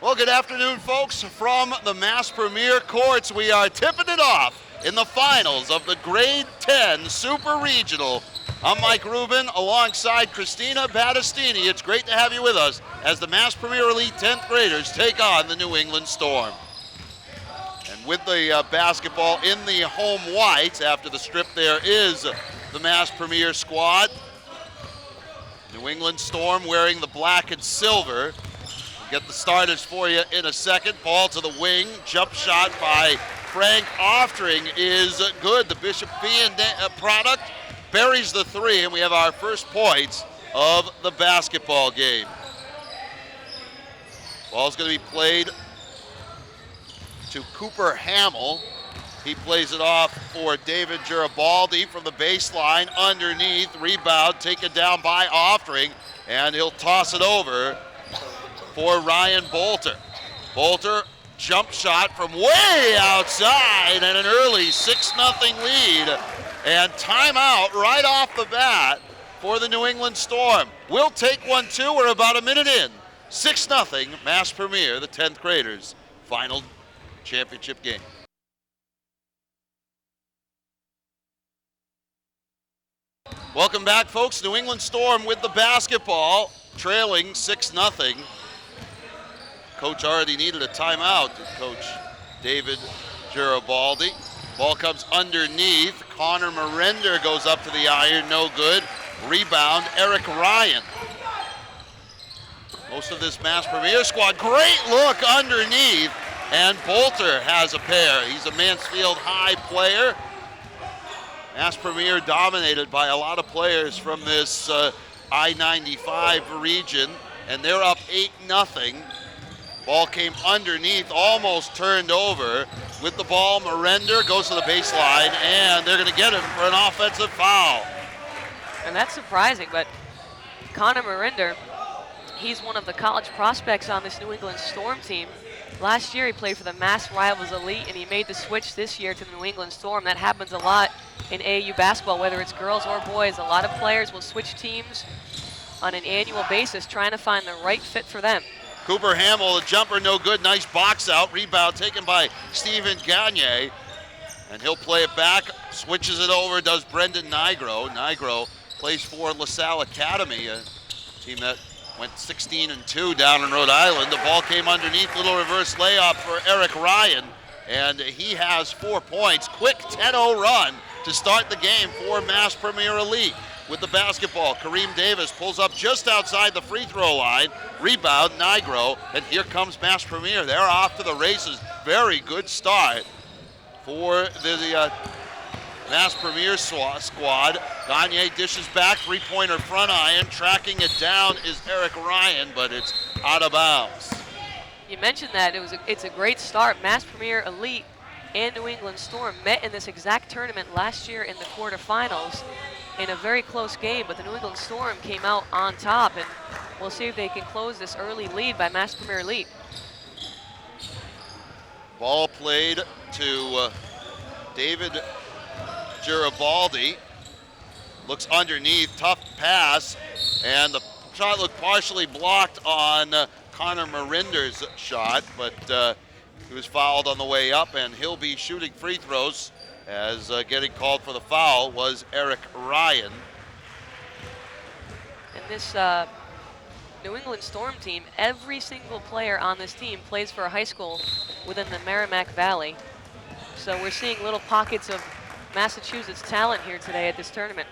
Well, good afternoon, folks. From the Mass Premier Courts, we are tipping it off in the finals of the Grade 10 Super Regional. I'm Mike Rubin alongside Christina Battistini. It's great to have you with us as the Mass Premier Elite 10th graders take on the New England Storm. And with the basketball in the home whites, after the strip there is the Mass Premier squad. New England Storm wearing the black and silver. We'll get the starters for you in a second. Ball to the wing, jump shot by Frank Oftring is good. The Bishop Fee product buries the three, and we have our first points of the basketball game. Ball's going to be played to Cooper Hamill. He plays it off for David Garibaldi from the baseline underneath. Rebound taken down by Oftring, and he'll toss it over for Ryan Bolter. Bolter, jump shot from way outside, and an early 6-0 lead. And timeout right off the bat for the New England Storm. We'll take one too. We're about a minute in. 6-0 Mass Premier, the 10th graders' final championship game. Welcome back, folks. New England Storm with the basketball, trailing 6-0. Coach already needed a timeout, Coach David Garibaldi. Ball comes underneath. Connor Marender goes up to the iron, no good. Rebound, Eric Ryan. Most of this Mass Premier squad, great look underneath, and Bolter has a pair. He's a Mansfield High player. Mass Premier dominated by a lot of players from this I-95 region, and they're up 8-0. Ball came underneath, almost turned over. With the ball, Marender goes to the baseline, and they're going to get him for an offensive foul. And that's surprising, but Connor Marender, he's one of the college prospects on this New England Storm team. Last year he played for the Mass Rivals Elite, and he made the switch this year to the New England Storm. That happens a lot in AAU basketball, whether it's girls or boys. A lot of players will switch teams on an annual basis, trying to find the right fit for them. Cooper Hamill, a jumper, no good. Nice box out. Rebound taken by Stephen Gagne. And he'll play it back, switches it over, does Brendan Nigro. Nigro plays for LaSalle Academy, a team that went 16-2 down in Rhode Island. The ball came underneath, little reverse layup for Eric Ryan, and he has 4 points. Quick 10-0 run to start the game for Mass Premier Elite. With the basketball, Kareem Davis pulls up just outside the free throw line. Rebound, Nigro, and here comes Mass Premier. They're off to the races. Very good start for the Mass Premier squad. Gagne dishes back, three-pointer front iron. Tracking it down is Eric Ryan, but it's out of bounds. You mentioned that it's a great start. Mass Premier Elite and New England Storm met in this exact tournament last year in the quarterfinals in a very close game, but the New England Storm came out on top, and we'll see if they can close this early lead by Mass Premier Elite. Ball played to David Garibaldi. Looks underneath, tough pass, and the shot looked partially blocked on Connor Marender's shot, but he was fouled on the way up, and he'll be shooting free throws, as getting called for the foul was Eric Ryan. And this New England Storm team, every single player on this team plays for a high school within the Merrimack Valley. So we're seeing little pockets of Massachusetts talent here today at this tournament.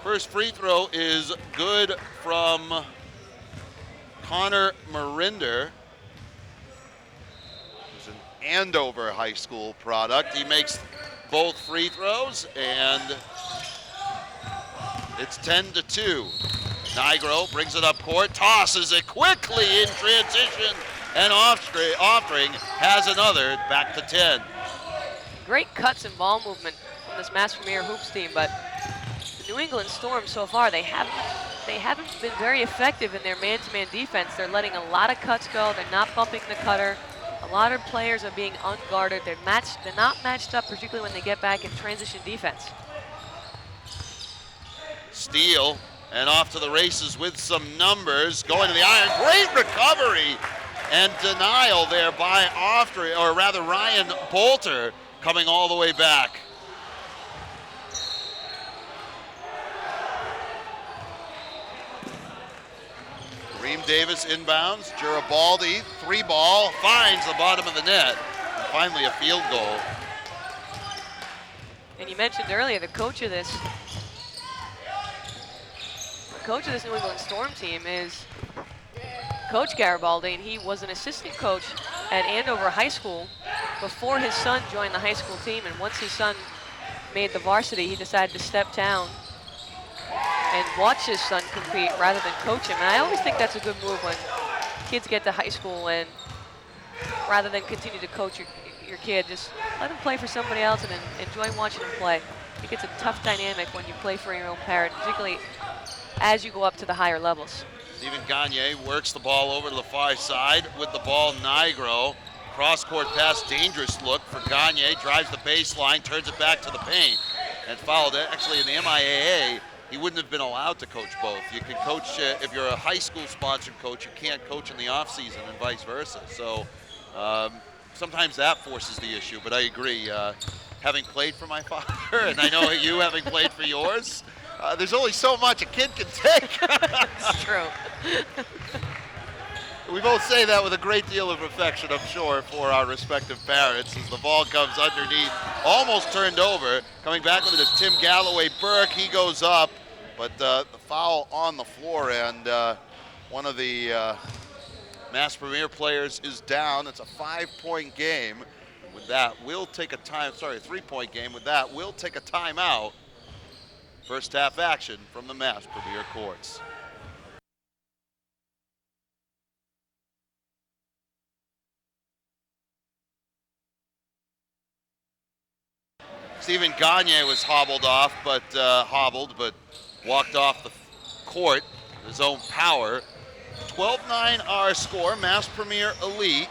First free throw is good from Connor Marender, who's an Andover High School product. He makes both free throws, and it's 10-2. Nigro brings it up court, tosses it quickly in transition, and Oftring has another, back to 10. Great cuts and ball movement from this Mass Premier Hoops team, but the New England Storm so far, they haven't been very effective in their man-to-man defense. They're letting a lot of cuts go. They're not bumping the cutter. A lot of players are being unguarded. They're not matched up, particularly when they get back in transition defense. Steele, and off to the races with some numbers. Going to the iron. Great recovery and denial there by Ryan Bolter coming all the way back. Reem Davis inbounds. Garibaldi, 3-ball, finds the bottom of the net. And finally a field goal. And you mentioned earlier the coach of this New England Storm team is Coach Garibaldi, and he was an assistant coach at Andover High School before his son joined the high school team. And once his son made the varsity, he decided to step down and watch his son compete rather than coach him. And I always think that's a good move when kids get to high school, and rather than continue to coach your kid, just let him play for somebody else and enjoy watching him play. I think it's a tough dynamic when you play for your own parent, particularly as you go up to the higher levels. Stephen Gagne works the ball over to the far side with the ball. Nigro, cross-court pass, dangerous look for Gagne, drives the baseline, turns it back to the paint, and fouled. Actually, in the MIAA, he wouldn't have been allowed to coach both. You can coach, if you're a high school sponsored coach, you can't coach in the off season and vice versa. So sometimes that forces the issue, but I agree. Having played for my father, and I know you having played for yours, there's only so much a kid can take. It's true. We both say that with a great deal of affection, I'm sure, for our respective parents, as the ball comes underneath, almost turned over. Coming back with it is Tim Galloway-Burke. He goes up, but the foul on the floor, and one of the Mass Premier players is down. It's a 5-point game. With that, we'll take a 3-point game. With that, we'll take a timeout. First half action from the Mass Premier courts. Stephen Gagne was hobbled, but walked off the court, his own power. 12-9 our score, Mass Premier Elite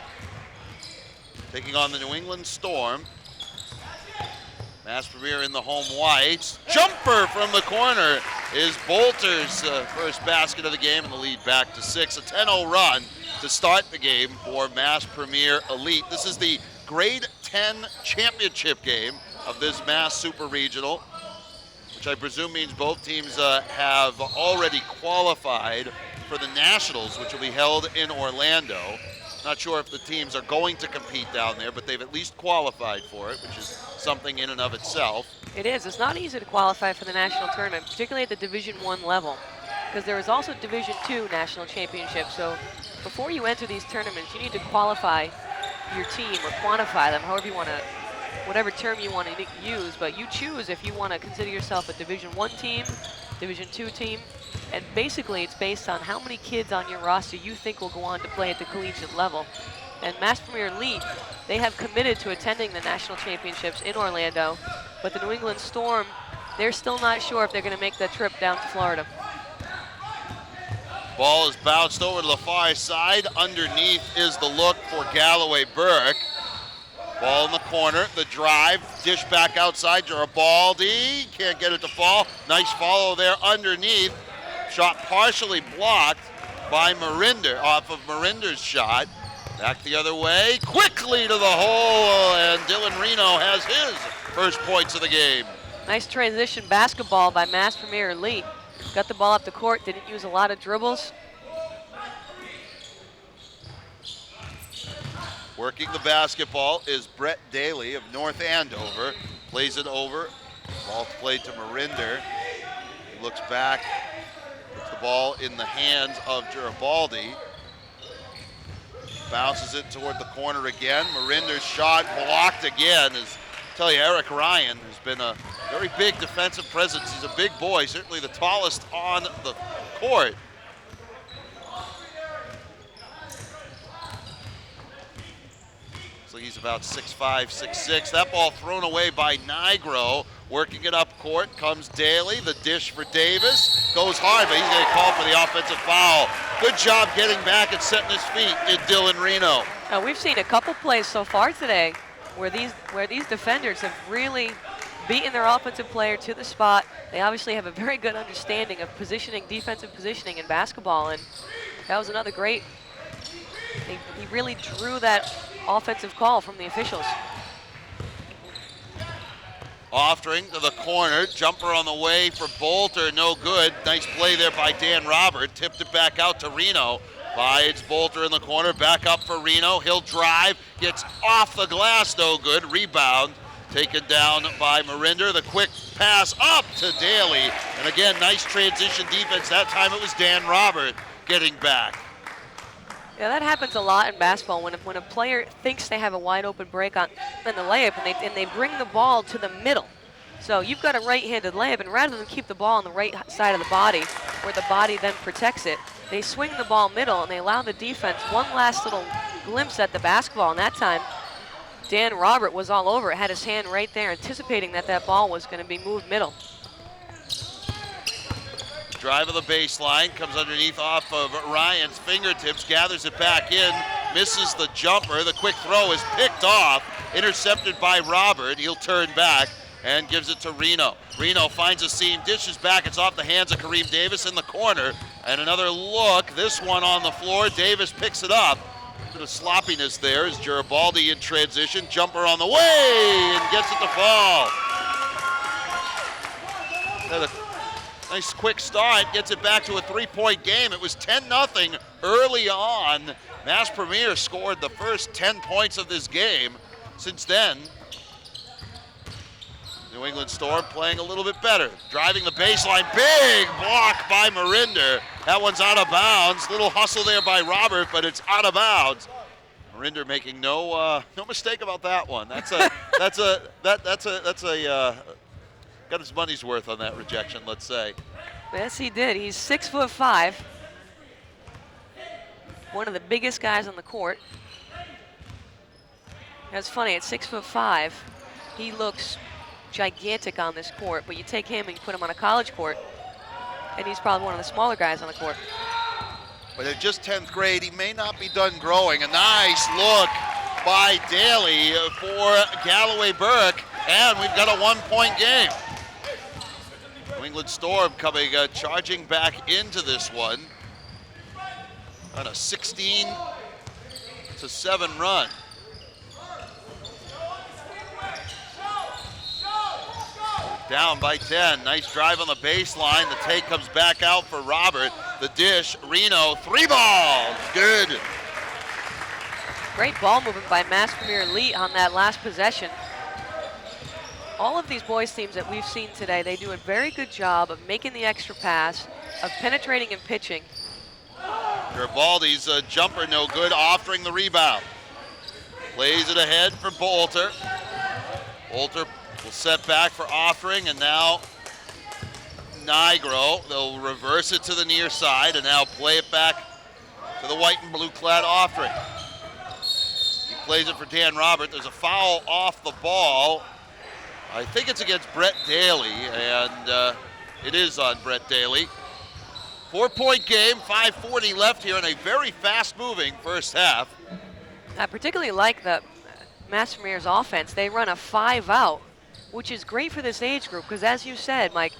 taking on the New England Storm. Mass Premier in the home whites. Jumper from the corner is Bolter's first basket of the game, and the lead back to 6. A 10-0 run to start the game for Mass Premier Elite. This is the grade 10 championship game of this Mass Super Regional, which I presume means both teams have already qualified for the Nationals, which will be held in Orlando. Not sure if the teams are going to compete down there, but they've at least qualified for it, which is something in and of itself. It is. It's not easy to qualify for the national tournament, particularly at the Division I level, because there is also Division II national championships. So before you enter these tournaments, you need to qualify your team or quantify them, however you want to, whatever term you want to use, but you choose if you want to consider yourself a Division I team, Division II team, and basically it's based on how many kids on your roster you think will go on to play at the collegiate level. And Mass Premier Elite, they have committed to attending the national championships in Orlando, but the New England Storm, they're still not sure if they're going to make that trip down to Florida. Ball is bounced over to the far side. Underneath is the look for Galloway-Burke. Ball in the corner, the drive, dish back outside, Garibaldi, can't get it to fall. Nice follow there underneath. Shot partially blocked by Marinder, off of Marinder's shot. Back the other way, quickly to the hole, and Dylan Reno has his first points of the game. Nice transition basketball by Mass Premier Elite. Got the ball up the court, didn't use a lot of dribbles. Working the basketball is Brett Daly of North Andover. Plays it over. Ball played to Marinder. He looks back. Puts the ball in the hands of Garibaldi. Bounces it toward the corner again. Marinder's shot blocked again. As I tell you, Eric Ryan has been a very big defensive presence. He's a big boy, certainly the tallest on the court. He's about 6'5", 6'6". That ball thrown away by Nigro. Working it up court comes Daly. The dish for Davis. Goes hard, but he's going to call for the offensive foul. Good job getting back and setting his feet, did Dylan Reno. Now, we've seen a couple plays so far today where these defenders have really beaten their offensive player to the spot. They obviously have a very good understanding of positioning, defensive positioning in basketball, and that was another great He really drew that offensive call from the officials. Offering to the corner, jumper on the way for Bolter, no good. Nice play there by Dan Robert, tipped it back out to Reno. Finds Bolter in the corner, back up for Reno. He'll drive, gets off the glass, no good. Rebound taken down by Marinder. The quick pass up to Daly. And again, nice transition defense. That time it was Dan Robert getting back. Yeah, that happens a lot in basketball when a player thinks they have a wide open break on the layup and they bring the ball to the middle. So you've got a right-handed layup, and rather than keep the ball on the right side of the body where the body then protects it, they swing the ball middle and they allow the defense one last little glimpse at the basketball. And that time, Dan Robert was all over it, had his hand right there, anticipating that ball was going to be moved middle. Drive of the baseline, comes underneath off of Ryan's fingertips, gathers it back in, misses the jumper. The quick throw is picked off, intercepted by Robert. He'll turn back and gives it to Reno. Reno finds a seam, dishes back. It's off the hands of Kareem Davis in the corner. And another look, this one on the floor. Davis picks it up. A bit of sloppiness there as Garibaldi in transition. Jumper on the way and gets it to fall. Nice quick start, gets it back to a 3-point game. It was 10-0 early on. Mass Premier scored the first 10 points of this game. Since then, New England Storm playing a little bit better. Driving the baseline, big block by Marinder. That one's out of bounds. Little hustle there by Robert, but it's out of bounds. Marinder making no mistake about that one. Got his money's worth on that rejection, let's say. Yes, he did. He's 6'5", one of the biggest guys on the court. That's funny, at 6'5", he looks gigantic on this court, but you take him and you put him on a college court, and he's probably one of the smaller guys on the court. But at just 10th grade, he may not be done growing. A nice look by Daly for Galloway Burke, and we've got a 1-point game. New England Storm coming charging back into this one on a 16-7 run. Down by 10. Nice drive on the baseline. The take comes back out for Robert. The dish, Reno, 3 balls. Good. Great ball movement by Mass Premier Elite on that last possession. All of these boys teams that we've seen today, they do a very good job of making the extra pass, of penetrating and pitching. Garibaldi's jumper no good, offering the rebound. Plays it ahead for Bolter. Bolter will set back for offering, and now Nigro. They'll reverse it to the near side and now play it back to the white and blue clad offering. He plays it for Dan Robert. There's a foul off the ball. I think it's against Brett Daly, and it is on Brett Daly. 4-point game, 5:40 left here in a very fast-moving first half. I particularly like the Mass Premier's offense. They run a 5-out, which is great for this age group because, as you said, Mike,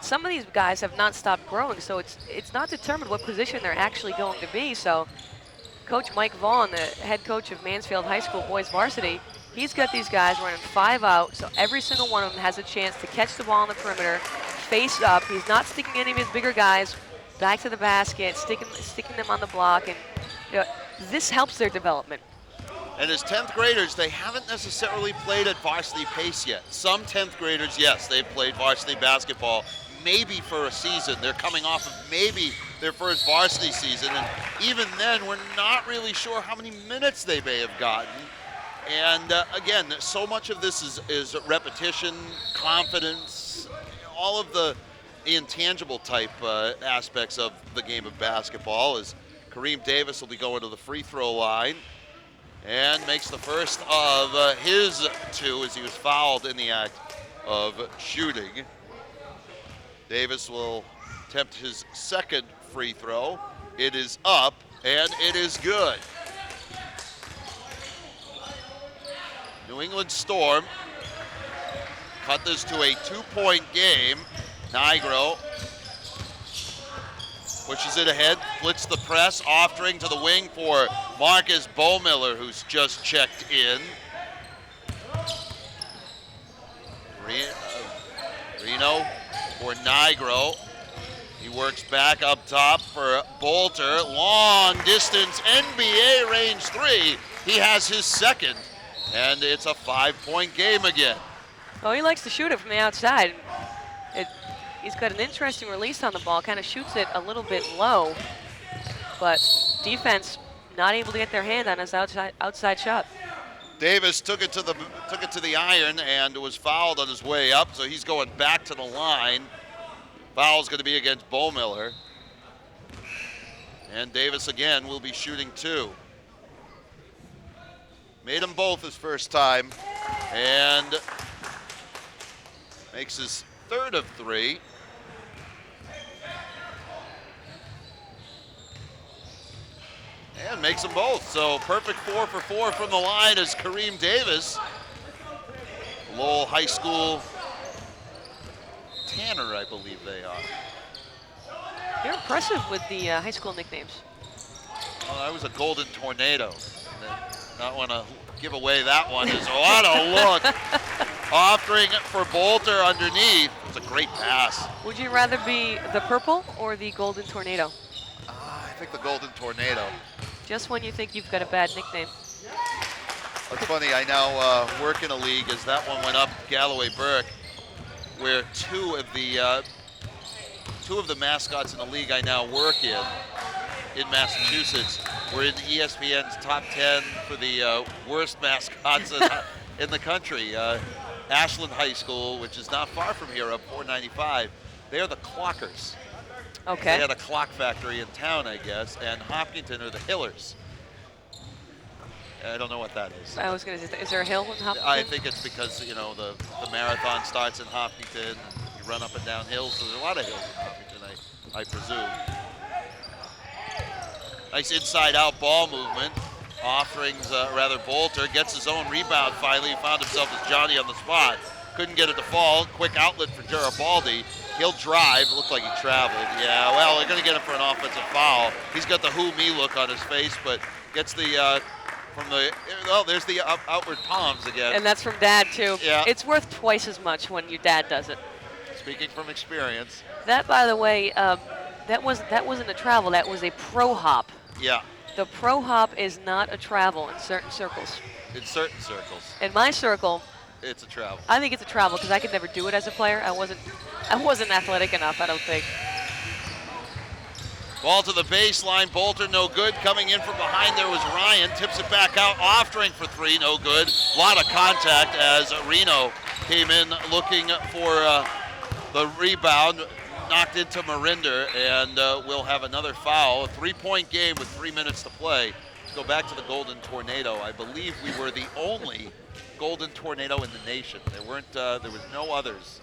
some of these guys have not stopped growing, so it's not determined what position they're actually going to be. So Coach Mike Vaughn, the head coach of Mansfield High School boys varsity, he's got these guys running 5-out, so every single one of them has a chance to catch the ball on the perimeter, face up. He's not sticking any of his bigger guys back to the basket, sticking them on the block, and this helps their development. And as 10th graders, they haven't necessarily played at varsity pace yet. Some 10th graders, yes, they've played varsity basketball, maybe for a season. They're coming off of maybe their first varsity season, and even then, we're not really sure how many minutes they may have gotten. And again, so much of this is repetition, confidence, all of the intangible type aspects of the game of basketball. As Kareem Davis will be going to the free throw line and makes the first of his 2 as he was fouled in the act of shooting. Davis will attempt his second free throw. It is up and it is good. New England Storm cut this to a 2-point game. Nigro pushes it ahead, splits the press, offering to the wing for Marcus Bowmiller, who's just checked in. Reno for Nigro. He works back up top for Bolter. Long distance NBA range three. He has his second, and it's a 5-point game again. Oh, he likes to shoot it from the outside. He's got an interesting release on the ball, kind of shoots it a little bit low, but defense not able to get their hand on his outside shot. Davis took it to the iron and was fouled on his way up, so he's going back to the line. Foul's going to be against Bowmiller. And Davis again will be shooting 2. Made them both his first time, and makes his third of 3. And makes them both. So perfect 4 for 4 from the line is Kareem Davis. Lowell High School Tanner, I believe they are. You're impressive with the high school nicknames. Well, I was a Golden Tornado. Not want to give away that one. There's a lot of look. Offering for Bolter underneath. It's a great pass. Would you rather be the purple or the Golden Tornado? I think the Golden Tornado. Just when you think you've got a bad nickname. It's funny, I now work in a league as that one went up Galloway Burke, where two of the mascots in the league I now work in Massachusetts were in ESPN's top 10 for the worst mascots in the country. Ashland High School, which is not far from here, up 495, they're the Clockers. Okay. They had a clock factory in town, I guess, and Hopkinton are the Hillers. I don't know what that is. I was going to say, is there a hill in Hopkinton? I think it's because, you know, the marathon starts in Hopkinton, you run up and down hills, so there's a lot of hills in Hopkinton, I presume. Nice inside-out ball movement. Bolter gets his own rebound finally. He found himself as Johnny on the spot. Couldn't get it to fall. Quick outlet for Garibaldi. He'll drive. It looked like he traveled. Yeah, well, they're going to get him for an offensive foul. He's got the who me look on his face, but gets the there's the outward palms again. And that's from Dad, too. Yeah. It's worth twice as much when your dad does it. Speaking from experience. That, by the way, that wasn't a travel. That was a pro hop. Yeah. The pro hop is not a travel in certain circles. In certain circles. In my circle, it's a travel. I think it's a travel because I could never do it as a player. I wasn't athletic enough, I don't think. Ball to the baseline. Bolter, no good. Coming in from behind there was Ryan. Tips it back out. Offering for 3, no good. A lot of contact as Reno came in looking for the rebound. Knocked into Marinder, and we'll have another foul. A 3-point game with 3 minutes to play. Let's go back to the Golden Tornado. I believe we were the only Golden Tornado in the nation. There was no others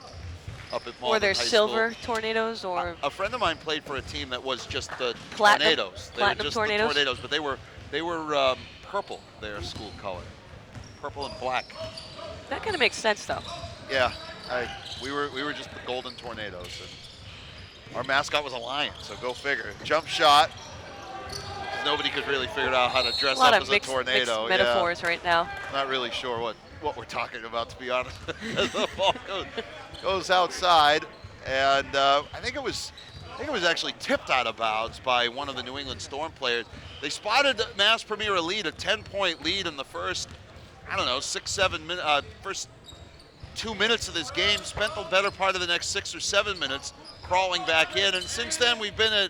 up at Malden Were there High silver School. Tornadoes or? A friend of mine played for a team that was just the Platinum? Tornadoes. They Platinum were just Tornadoes? the Tornadoes, but they were purple. Their school color, purple and black. That kind of makes sense, though. Yeah, we were just the Golden Tornadoes. And our mascot was a lion, so go figure. Jump shot. Nobody could really figure out how to dress up as a tornado. Mixed metaphors right now. Not really sure what we're talking about, to be honest. As the ball goes outside, and I think it was actually tipped out of bounds by one of the New England Storm players. They spotted Mass Premier Elite, a 10-point lead in the first, 6-7 minutes, first 2 minutes of this game. Spent the better part of the next 6 or 7 minutes crawling back in, and since then we've been at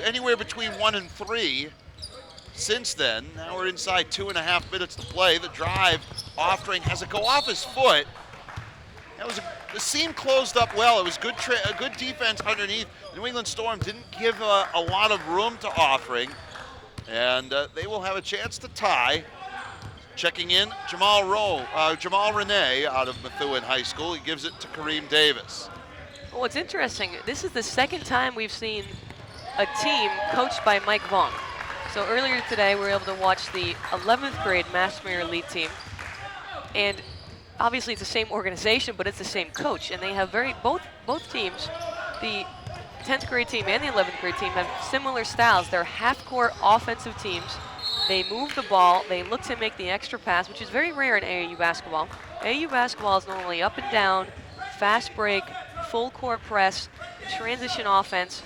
anywhere between 1 and 3. Since then, now we're inside 2.5 minutes to play. The drive, Offering has it go off his foot. The seam closed up well. It was good defense underneath. New England Storm didn't give a lot of room to Offering, and they will have a chance to tie. Checking in, Jamal Renee out of Methuen High School. He gives it to Kareem Davis. Well, it's interesting. This is the second time we've seen a team coached by Mike Vaughn. So earlier today, we were able to watch the 11th grade Mass Premier Elite team. And obviously it's the same organization, but it's the same coach. And they have both teams, the 10th grade team and the 11th grade team, have similar styles. They're half-court offensive teams. They move the ball. They look to make the extra pass, which is very rare in AAU basketball. AAU basketball is normally up and down, fast break, full court press, transition offense,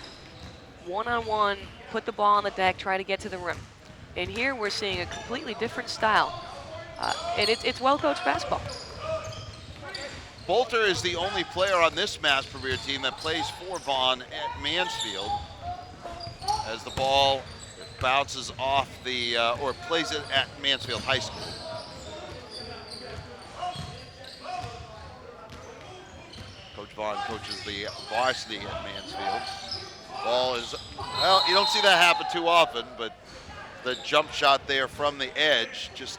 one-on-one, put the ball on the deck, try to get to the rim. And here we're seeing a completely different style. And it's well-coached basketball. Bolter is the only player on this Mass Premier team that plays for Vaughn at Mansfield, as the ball bounces off the, or plays it at Mansfield High School. Coach Vaughn coaches the varsity at Mansfield. Ball is, well, you don't see that happen too often, but the jump shot there from the edge just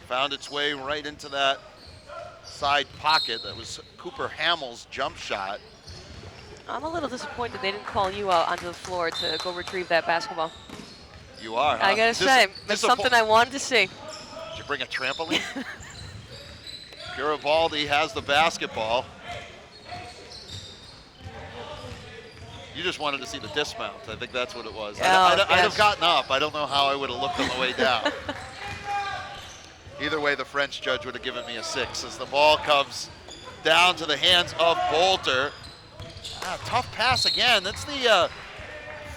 found its way right into that side pocket. That was Cooper Hamill's jump shot. I'm a little disappointed they didn't call you out onto the floor to go retrieve that basketball. You are, huh? I gotta say, that's something I wanted to see. Did you bring a trampoline? Garibaldi has the basketball. You just wanted to see the dismount. I think that's what it was. I'd have gotten up. I don't know how I would have looked on the way down. Either way, the French judge would have given me a 6 as the ball comes down to the hands of Bolter. Tough pass again. That's the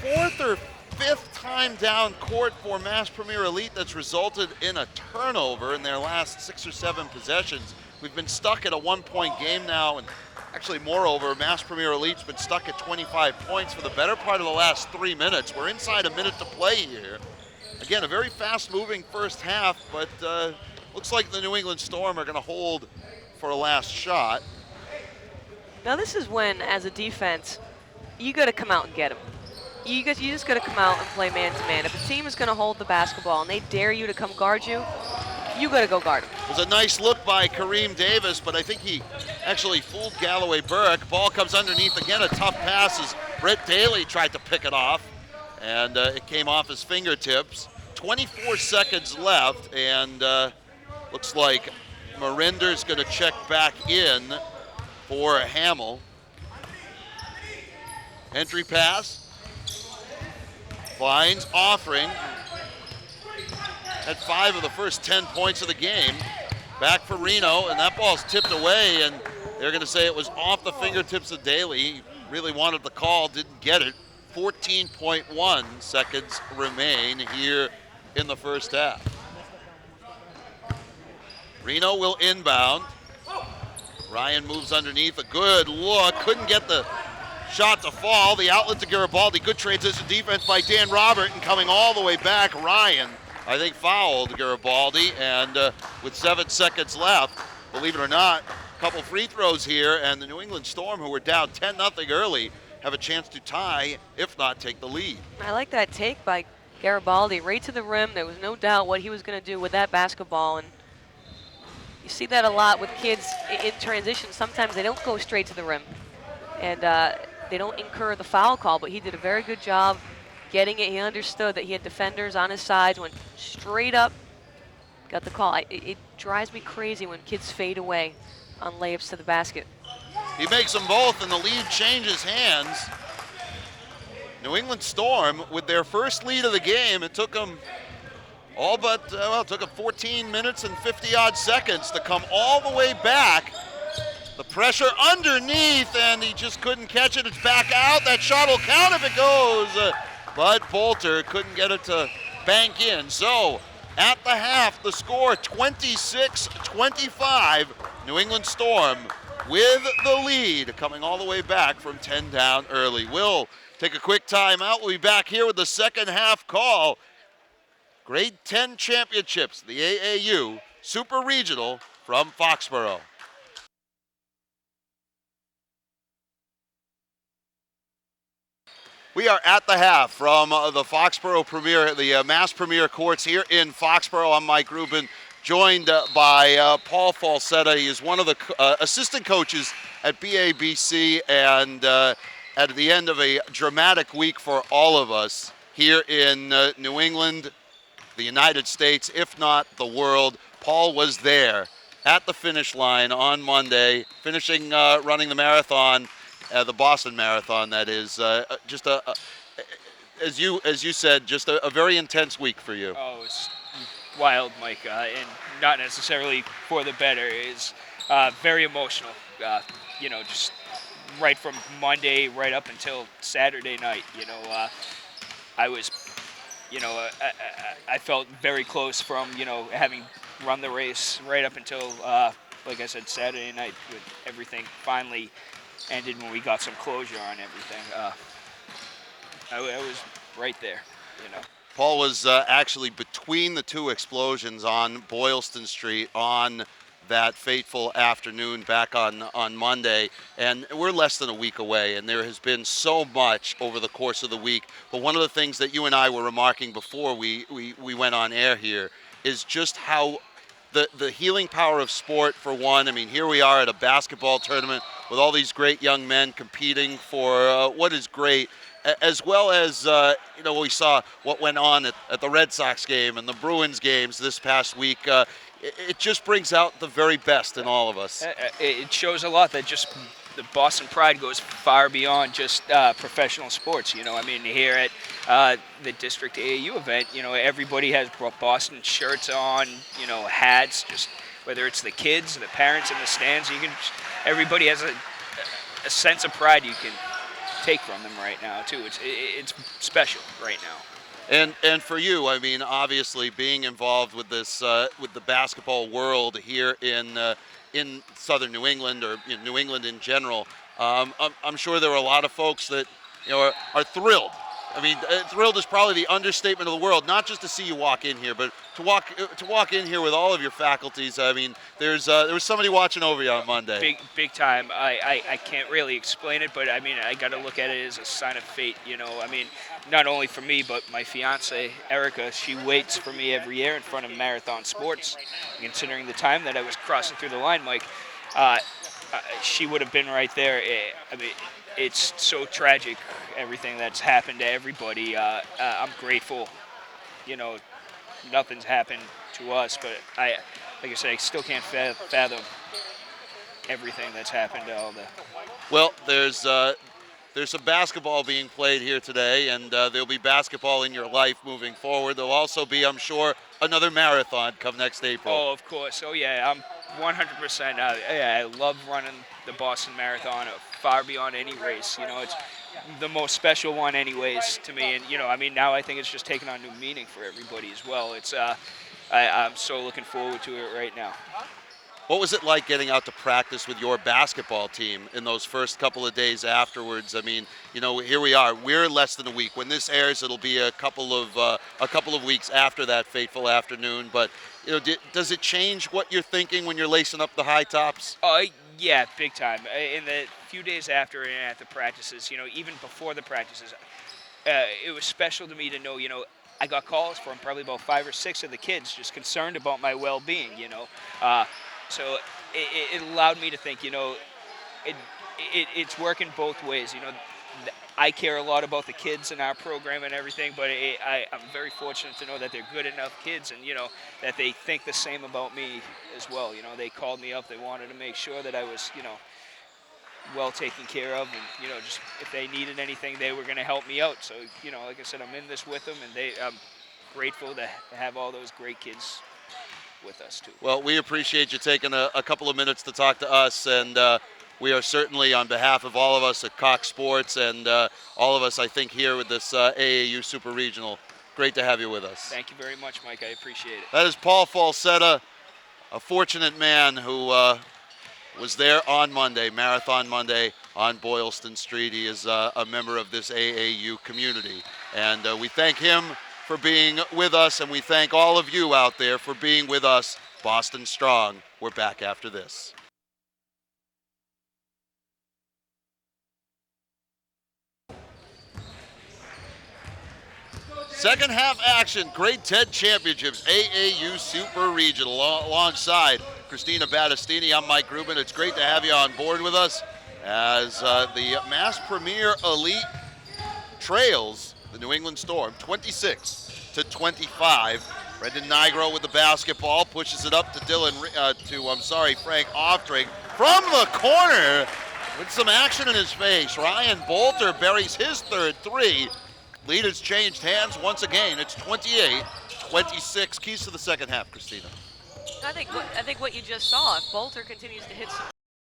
4th or 5th time down court for Mass Premier Elite that's resulted in a turnover in their last 6 or 7 possessions. We've been stuck at a 1-point game now, and actually, moreover, Mass Premier Elite's been stuck at 25 points for the better part of the last 3 minutes. We're inside a minute to play here. Again, a very fast-moving first half, but looks like the New England Storm are going to hold for a last shot. Now this is when, as a defense, you got to come out and get them. You just got to come out and play man-to-man. If a team is going to hold the basketball and they dare you to come guard you, you got to go guard them. It was a nice look by Kareem Davis, but I think he actually fooled Galloway Burke. Ball comes underneath again, a tough pass as Brett Daly tried to pick it off, and it came off his fingertips. 24 seconds left, and looks like Marinder's going to check back in for Hamill. Entry pass. Finds Offering. Had 5 of the first 10 points of the game. Back for Reno, and that ball's tipped away, and they're going to say it was off the fingertips of Daly. He really wanted the call, didn't get it. 14.1 seconds remain here in the first half. Reno will inbound. Ryan moves underneath, a good look, couldn't get the shot to fall. The outlet to Garibaldi, good transition defense by Dan Robert, and coming all the way back, Ryan, I think, fouled Garibaldi, and with 7 seconds left, believe it or not, a couple free throws here, and the New England Storm, who were down 10-0 early, have a chance to tie, if not take the lead. I like that take by Garibaldi, right to the rim. There was no doubt what he was going to do with that basketball, and you see that a lot with kids in transition. Sometimes they don't go straight to the rim, and they don't incur the foul call, but he did a very good job getting it. He understood that he had defenders on his sides, went straight up, got the call. It drives me crazy when kids fade away on layups to the basket. He makes them both, and the lead changes hands. New England Storm, with their first lead of the game, it took them all but, it took them 14 minutes and 50-odd seconds to come all the way back. The pressure underneath, and he just couldn't catch it. It's back out. That shot will count if it goes. But Bolter couldn't get it to bank in. So at the half, the score 26-25. New England Storm with the lead, coming all the way back from 10 down early. We'll take a quick timeout. We'll be back here with the second half call. Grade 10 championships, the AAU Super Regional from Foxborough. We are at the half from the Foxborough Premier, the Mass Premier courts here in Foxborough. I'm Mike Rubin, joined by Paul Falsetta. He is one of the assistant coaches at BABC, and at the end of a dramatic week for all of us here in New England, the United States, if not the world. Paul was there at the finish line on Monday, finishing running the marathon, the Boston Marathon, that is. as you said, just a very intense week for you. Oh, it's wild, Mike, and not necessarily for the better. It's very emotional. Just right from Monday right up until Saturday night. I was, I felt very close from having run the race right up until, like I said, Saturday night, with everything finally ended when we got some closure on everything. I was right there. Paul was actually between the two explosions on Boylston Street on that fateful afternoon back on Monday, and we're less than a week away, and there has been so much over the course of the week. But one of the things that you and I were remarking before we went on air here is just how the healing power of sport, for one. I mean, here we are at a basketball tournament with all these great young men competing for what is great, as well as, we saw what went on at the Red Sox game and the Bruins games this past week. It just brings out the very best in all of us. It shows a lot that just the Boston pride goes far beyond just professional sports. Here at the District AAU event, everybody has Boston shirts on, hats, just whether it's the kids, the parents in the stands. Everybody has a sense of pride you can take from them right now too. It's special right now. And for you, I mean, obviously being involved with this with the basketball world here in Southern New England, or New England in general, I'm sure there are a lot of folks that are thrilled. I mean, thrilled is probably the understatement of the world. Not just to see you walk in here, but to walk in here with all of your faculties. I mean, there was somebody watching over you on Monday. Big time. I can't really explain it, but I mean, I got to look at it as a sign of fate. I mean, not only for me, but my fiance Erica. She waits for me every year in front of Marathon Sports. Considering the time that I was crossing through the line, Mike, she would have been right there. I mean, it's so tragic, everything that's happened to everybody. I'm grateful, nothing's happened to us, but like I said, I still can't fathom everything that's happened to all the. Well, there's some basketball being played here today, and there'll be basketball in your life moving forward. There'll also be, I'm sure, another marathon come next April. Oh, of course. Oh, yeah, I'm 100%. I love running the Boston Marathon far beyond any race. It's the most special one anyways to me. And, now I think it's just taken on new meaning for everybody as well. It's I'm so looking forward to it right now. What was it like getting out to practice with your basketball team in those first couple of days afterwards? I mean, here we are. We're less than a week. When this airs, it'll be a couple of weeks after that fateful afternoon. But does it change what you're thinking when you're lacing up the high tops? Yeah, big time. In the few days after and at the practices, even before the practices, it was special to me to know, I got calls from probably about 5 or 6 of the kids just concerned about my well-being, So it allowed me to think, it's working both ways. I care a lot about the kids in our program and everything, but I'm very fortunate to know that they're good enough kids, and that they think the same about me as well. They called me up, they wanted to make sure that I was, well taken care of, and just if they needed anything, they were going to help me out. So like I said, I'm in this with them, and I'm grateful to have all those great kids with us too. Well, we appreciate you taking a couple of minutes to talk to us, and we are certainly, on behalf of all of us at Cox Sports and all of us, I think, here with this AAU Super Regional, great to have you with us. Thank you very much, Mike. I appreciate it. That is Paul Falsetta, a fortunate man who was there on Monday, Marathon Monday, on Boylston Street. He is a member of this AAU community, and we thank him for being with us, and we thank all of you out there for being with us. Boston Strong. We're back after this. Second half action, Grade 10 Championships, AAU Super Regional. Alongside Christina Battistini, I'm Mike Rubin. It's great to have you on board with us as the Mass Premier Elite trails the New England Storm 26-25. Brendan Nigro with the basketball, pushes it up to Frank Oftring from the corner with some action in his face. Ryan Bolter buries his third three. Lead has changed hands once again. It's 28-26. Keys to the second half, Christina. I think what you just saw, if Bolter continues to hit some